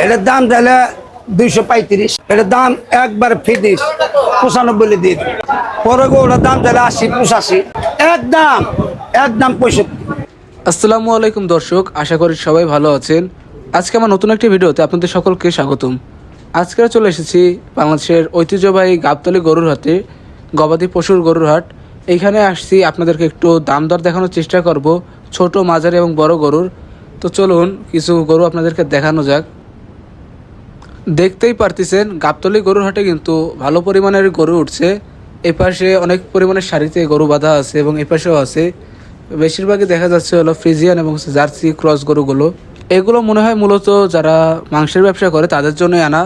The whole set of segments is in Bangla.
এটার দাম তাহলে 235, এটার দাম একবার ফিনিশ 95 দিয়ে দিই। পরে ওটার দাম তাহলে 80, 85, একদম একদম 65। আসসালামু আলাইকুম দর্শক, আশা করি সবাই ভালো আছেন। আজকে আমার নতুন একটি ভিডিওতে আপনাদের সকলকে স্বাগতম। আজকে চলে এসেছি বাংলাদেশের ঐতিহ্যবাহী গাবতলী গরুর হাটে, গবাদি পশুর গরুর হাট। এইখানে আসছি আপনাদেরকে একটু দাম দর দেখানোর চেষ্টা করব, ছোট, মাঝারি এবং বড় গরুর। তো চলুন কিছু গরু আপনাদেরকে দেখানো যাক। দেখতেই পারতেছেন গাবতলী গরুর হাটে কিন্তু ভালো পরিমাণের গরু উঠছে। এপাশে অনেক পরিমাণের সারিতে গরু বাঁধা আছে এবং এপাশেও আছে। বেশিরভাগই দেখা যাচ্ছে হলো ফ্রিজিয়ান এবং জার্সি ক্রস গরুগুলো। এগুলো মনে হয় মূলত যারা মাংসের ব্যবসা করে তাদের জন্যই আনা,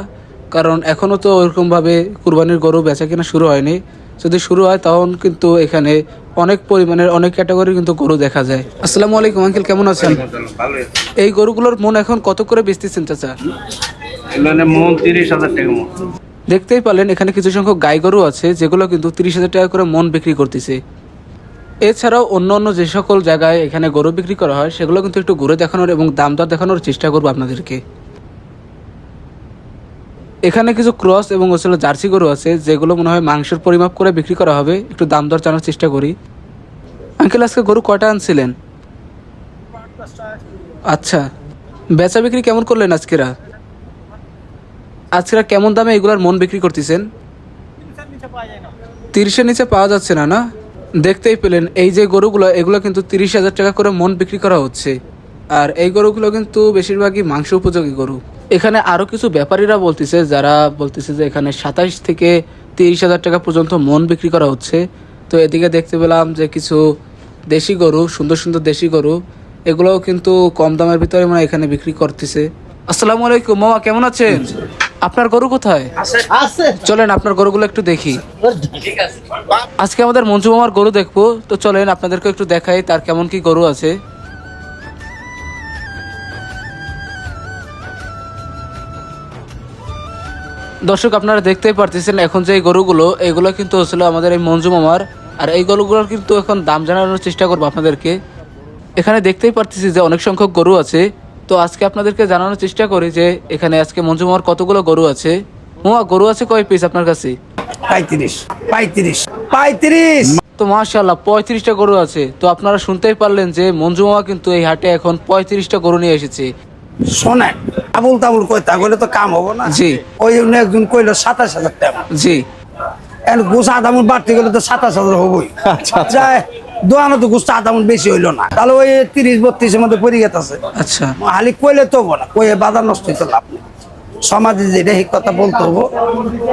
কারণ এখনও তো ওইরকমভাবে কুরবানির গরু বেচা কিনা শুরু হয়নি। যদি শুরু হয় তখন কিন্তু এখানে অনেক পরিমাণের অনেক ক্যাটাগরির কিন্তু গরু দেখা যায়। আসসালামু আলাইকুম আঙ্কেল, কেমন আছেন? এই গরুগুলোর মন এখন কত করে বেচতেছেন চাচা? মন 30,000 টাকা মন। দেখতেই পারলেন এখানে কিছু সংখ্যক গাই গরু আছে যেগুলো কিন্তু 30,000 টাকা করে মন বিক্রি করতেছে। এছাড়াও অন্য অন্য যে সকল জায়গায় এখানে গরু বিক্রি করা হয় সেগুলো কিন্তু একটু ঘুরে দেখানোর এবং দাম দর দেখানোর চেষ্টা করবো আপনাদেরকে। এখানে কিছু ক্রস এবং আসলে জার্সি গরু আছে যেগুলো মনে হয় মাংসের পরিমাপ করে বিক্রি করা হবে। একটু দাম দর জানার চেষ্টা করি। আঙ্কেল, আজকে গরু কয়টা আনছিলেন? আচ্ছা, বেচা বিক্রি কেমন করলেন আজকেরা? আজকেরা কেমন দামে এগুলার মন বিক্রি করতেছেন? 30-এর নিচে পাওয়া যাচ্ছে না, না? দেখতেই পেলেন এই যে গরুগুলো, এগুলো কিন্তু 30,000 টাকা করে মন বিক্রি করা হচ্ছে। আর এই গরুগুলো কিন্তু বেশিরভাগই মাংস উপযোগী গরু। এখানে আরও কিছু ব্যাপারীরা বলতেছে, যারা বলতেছে যে এখানে 27 থেকে 30,000 টাকা পর্যন্ত মন বিক্রি করা হচ্ছে। তো এদিকে দেখতে পেলাম যে কিছু দেশি গরু, সুন্দর সুন্দর দেশি গরু, এগুলোও কিন্তু কম দামের ভিতরে মানে এখানে বিক্রি করতেছে। আসসালামু আলাইকুম মামা, কেমন আছেন? আপনার গরু কোথায়? চলেন আপনার গরুগুলো একটু দেখি। আজকে আমাদের মঞ্জু মামার গরু দেখবো, তো চলেন আপনাদেরকে একটু দেখাই তার কেমন কি গরু আছে। দর্শক, আপনারা দেখতেই পারতেছেন এখন যে এই গরুগুলো, এগুলো কিন্তু হচ্ছিল আমাদের এই মঞ্জু মামার। আর এই গরুগুলোর কিন্তু এখন দাম জানানোর চেষ্টা করবো আপনাদেরকে। এখানে দেখতেই পারতেছি যে অনেক সংখ্যক গরু আছে। তো আজকে আপনাদেরকে জানানোর চেষ্টা করি যে এখানে আজকে মঞ্জু মামার কতগুলো গরু আছে। মামা, গরু আছে কয় পিস আপনার কাছে? 35। তো মাশাআল্লাহ 35টা গরু আছে। তো আপনারা শুনতেই পারলেন যে মঞ্জু মামা কিন্তু এই হাটে এখন 35টা গরু নিয়ে এসেছে। শোনেন, আবুল তাবুল কই তা কইলে তো কাম হবো না। জি। ওই জন্য একজন কইলো 27,000 টাকা। জি। এখন গুছ আদামুন বাড়তে গেলে তো 27,000 হবই। যায় দোয়ানো তো গুছ আদামুন বেশি হইলো না, তাহলে ওই 30-32-এর মধ্যে পড়ে গেছে। আচ্ছা, হালি কইলে তো হবো না, কইয়ে বাজার নষ্ট হইতে লাভ নেই। সমাজে যেটা এই কথা বলতে হবো,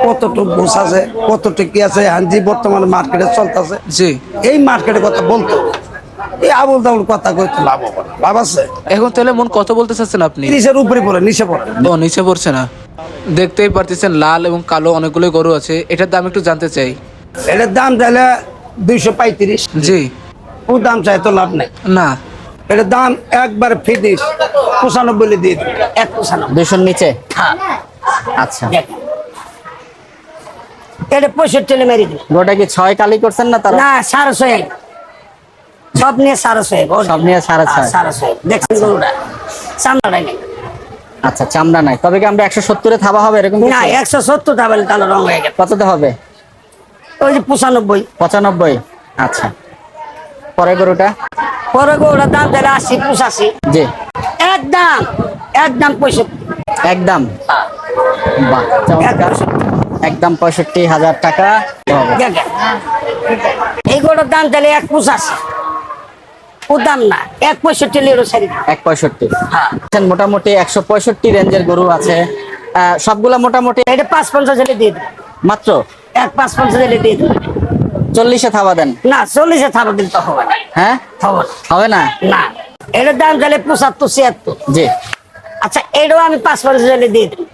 কতটুকু ঘুষ আছে, কতটুকু কি আছে, হাঞ্জি বর্তমানে মার্কেটে চলতেছে, জি। এই মার্কেটের কথা বলতে হবে। এই আবুল তাবুল কথা কইতে লাভ হবে না, লাভ আছে? এখন তাহলে মন কত বলতে চাচ্ছেন আপনি? 30-এর উপরে পড়ে, নিচে পড়ে। ও, নিচে পড়ছে না। দেখতেই পারতেছেন লাল এবং কালো অনেকগুলো গরু আছে। এটার দাম একটু জানতে চাই। এটার দাম তাহলে 235। জি। ও দাম চাই তো লাভ নাই। না, এটার দাম একবার ফিনিশ 95 দিয়ে দিই। 195। 200-র নিচে? আচ্ছা, এটা 65 মেরে দিই। গোটা কি 6 কালি করছেন না তারা? না, 6.5 সব নিয়ে 6.5। সব নিয়ে 6.5। 6.5 দেখছেন গরুটা চামড়াটা নেই। আচ্ছা, চামড়া নাই। তবে কি আমরা 170-এ থাবা হবে এরকম না, কিছু? 170 তাহলে তাহলে রং হয়ে গেল। কততে হবে? ওই যে 95। 95। আচ্ছা, পরে গরুটা? পরে গরুটার দাম তাহলে 80, 85। জি। একদম একদম 65। একদম? বাহ, চমৎকার। একদম 65,000 টাকা হবে। দেখেন এই গরুটার দাম তাহলে 185। ও দাম না, 165 লিরো সারি। 165। হ্যাঁ। মোটামুটি 165 রেঞ্জের গরু আছে। সবগুলা মোটামুটি এটা 550 দিয়ে দিই। মাত্র 1,550 দিয়ে দিই। 40-এ থাবা দেন। না, 40-এ থাবা দিন তো হবে না। হ্যাঁ, হবে না। হবে না? না, এটার দাম তাহলে 75, 76। জি। আচ্ছা, এটাও আমি 550 দিয়ে দিই।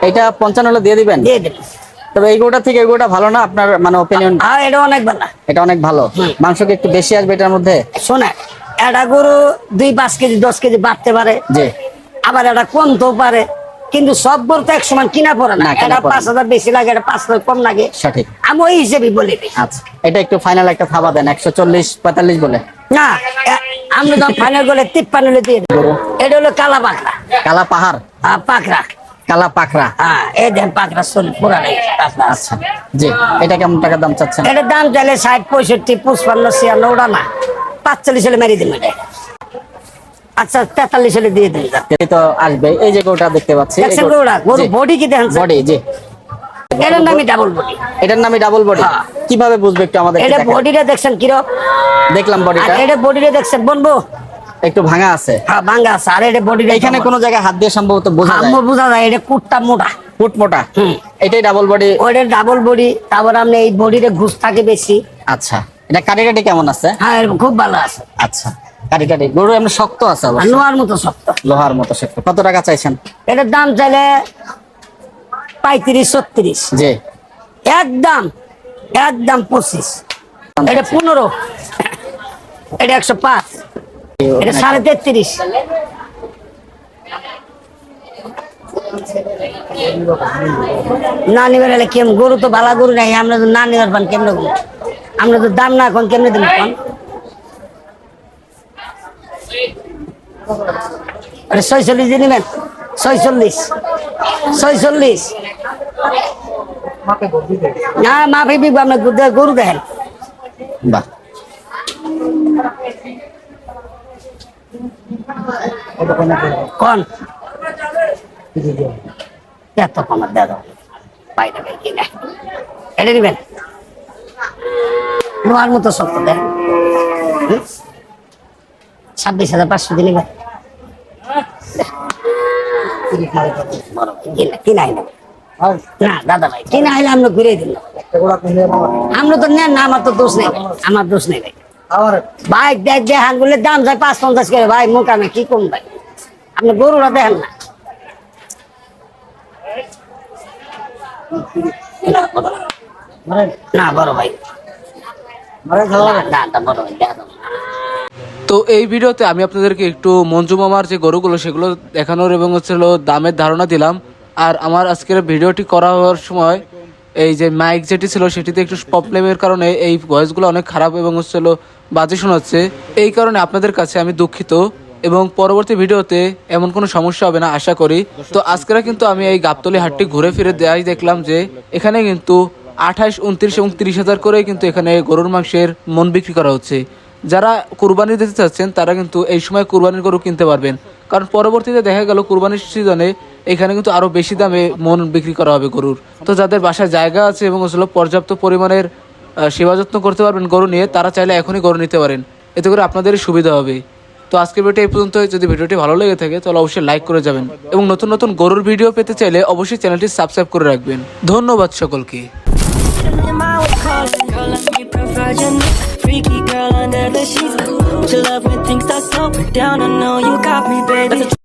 এটা 55 দিয়ে দিবেন? দিয়ে দিই। তবে এই গরুটা থেকে এই গরুটা ভালো না আপনার মানে অপিনিয়ন? হ্যাঁ, এটা অনেক ভালো। এটা অনেক ভালো। মাংস কি একটু বেশি আসবে এটার মধ্যে? শোনে, এটা গরু 2-5 কেজি 10 কেজি বাড়তে পারে, জি। আবার এটা কমতেও পারে, কিন্তু সব গরু তো এক সমান কিনা পড়ে না। না, কিনা এটা পড়ে না। 5,000 বেশি লাগে, এটা 5,000 কম লাগে। সঠিক। আমি ওই হিসেবে বলি দিই। আচ্ছা, এটা একটু ফাইনাল একটা থাবা দেন। 140-45 বলে। না, আমরা যখন ফাইনাল করলে 53 হলে দিয়ে দেবো। এটা হলো কালা পাকড়া। কালা পাহাড়, পাকড়া। কালা পাকড়া। হ্যাঁ, এই দেন পাকড়া চলে পুরা নেই। আচ্ছা জি, এটা কেমন টাকা দাম চাচ্ছেন? এটার দাম চাইলে 60, 65, 55, 56 ওটা না 45 হলে মেরে দিন এটা। আচ্ছা 43 হলে দিয়ে দিন। এই তো আসবে। এই যে গরুটা দেখতে পাচ্ছি, দেখছেন গরুটা? গরু বডি কি দেখেন? বডি জি, এটার নামই ডাবল বডি। এটার নামে ডাবল বডি। হ্যাঁ। কিভাবে বুঝবে একটু আমাদের? এটা বডিটা দেখছেন কিরকম? দেখলাম আর বডিটা এটা বডিটা দেখছেন বলবো? একটু ভাঙা আছে। হ্যাঁ ভাঙ্গা আছে। আর এটা বডিটা এখানে কোনো জায়গায় হাত দিয়ে সম্ভবত বোঝা যায়, বোঝা যায় এটা কুটটা মোটা। ফুট মোটা। হুম। এটাই ডাবল বডি। ওটা ডাবল বডি। তারপর আপনি এই বডিতে ঘুষ থাকে বেশি। আচ্ছা, এটা কাটি কেমন আছে? হ্যাঁ খুব ভালো আছে। আচ্ছা, কাটি গরু এমনি শক্ত আছে আর অবশ্য, লোহার মতো শক্ত। লোহার মতো শক্ত। কত টাকা চাইছেন? এটার দাম চাইলে 35, 36। জি, একদম 25। এটা 15। এটা 105। এটা 33.5। না নিবার হলে কেম গরু তো ভালো গরু নাই, আমরা তো না নিবার পান কেমনে গরু, আমরা তো দাম না এখন কেমনে দিন পান। আরে 46 দিয়ে নেবেন। 46 না মাফি বিব আমরা গরু দেখেন। বাহ, কোন এত কমার দাদা বাইরে কিনে এটা নেবেন। লোহার মতো শক্ত দেন। 26,500 দিয়ে নেবেন। কিনা না দাদা ভাই, কিনা আইলে আমরা ঘুরে দিল। আমরা তো নেন না, আমার তো দোষ নেই, আমার দোষ নেই ভাই। ভাই দেখ আঙ্গুলের দাম যায় 5-50 করে ভাই, মোকামে কি কম ভাই, আপনি গরুরা দেখেন না। না বড় ভাই, না বড় ভাই দেখা। তো এই ভিডিওতে আমি আপনাদেরকে একটু মঞ্জু মামার যে গরুগুলো সেগুলো দেখানোর এবং হচ্ছিল দামের ধারণা দিলাম। আর আমার আজকের ভিডিওটি করা হওয়ার সময় এই যে মাইক যেটি ছিল সেটিতে একটু প্রবলেমের কারণে এই ভয়েসগুলো অনেক খারাপ এবং হচ্ছিল বাজে শোনাচ্ছে। এই কারণে আপনাদের কাছে আমি দুঃখিত এবং পরবর্তী ভিডিওতে এমন কোনো সমস্যা হবে না আশা করি। তো আজকেরা কিন্তু আমি এই গাবতলী হাটটি ঘুরে ফিরে দেয়াই দেখলাম যে এখানে কিন্তু 28, 29 এবং 30 হাজার করে কিন্তু এখানে গরুর মাংসের মন বিক্রি করা হচ্ছে। যারা কুরবানি দিতে চাচ্ছেন তারা কিন্তু এই সময় কুরবানির গরু কিনতে পারবেন, কারণ পরবর্তীতে দেখা গেল কুরবানির সিজনে এখানে কিন্তু আরো বেশি দামে মন বিক্রি করা হবে গরুর। তো যাদের বাসায় জায়গা আছে এবং আসলে পর্যাপ্ত পরিমাণের সেবা যত্ন করতে পারবেন গরু নিয়ে, তারা চাইলে এখনই গরু নিতে পারেন, এতে করে আপনাদেরই সুবিধা হবে। তো আজকের ভিডিওটি এই পর্যন্ত। যদি ভিডিওটি ভালো লেগে থাকে তাহলে অবশ্যই লাইক করে যাবেন এবং নতুন নতুন গরুর ভিডিও পেতে চাইলে অবশ্যই চ্যানেলটি সাবস্ক্রাইব করে রাখবেন। ধন্যবাদ সকলকে। in my way, girl, let me provide your needs. Freaky girl under the sheets. Your love when things start slowing down. I know you got me, baby.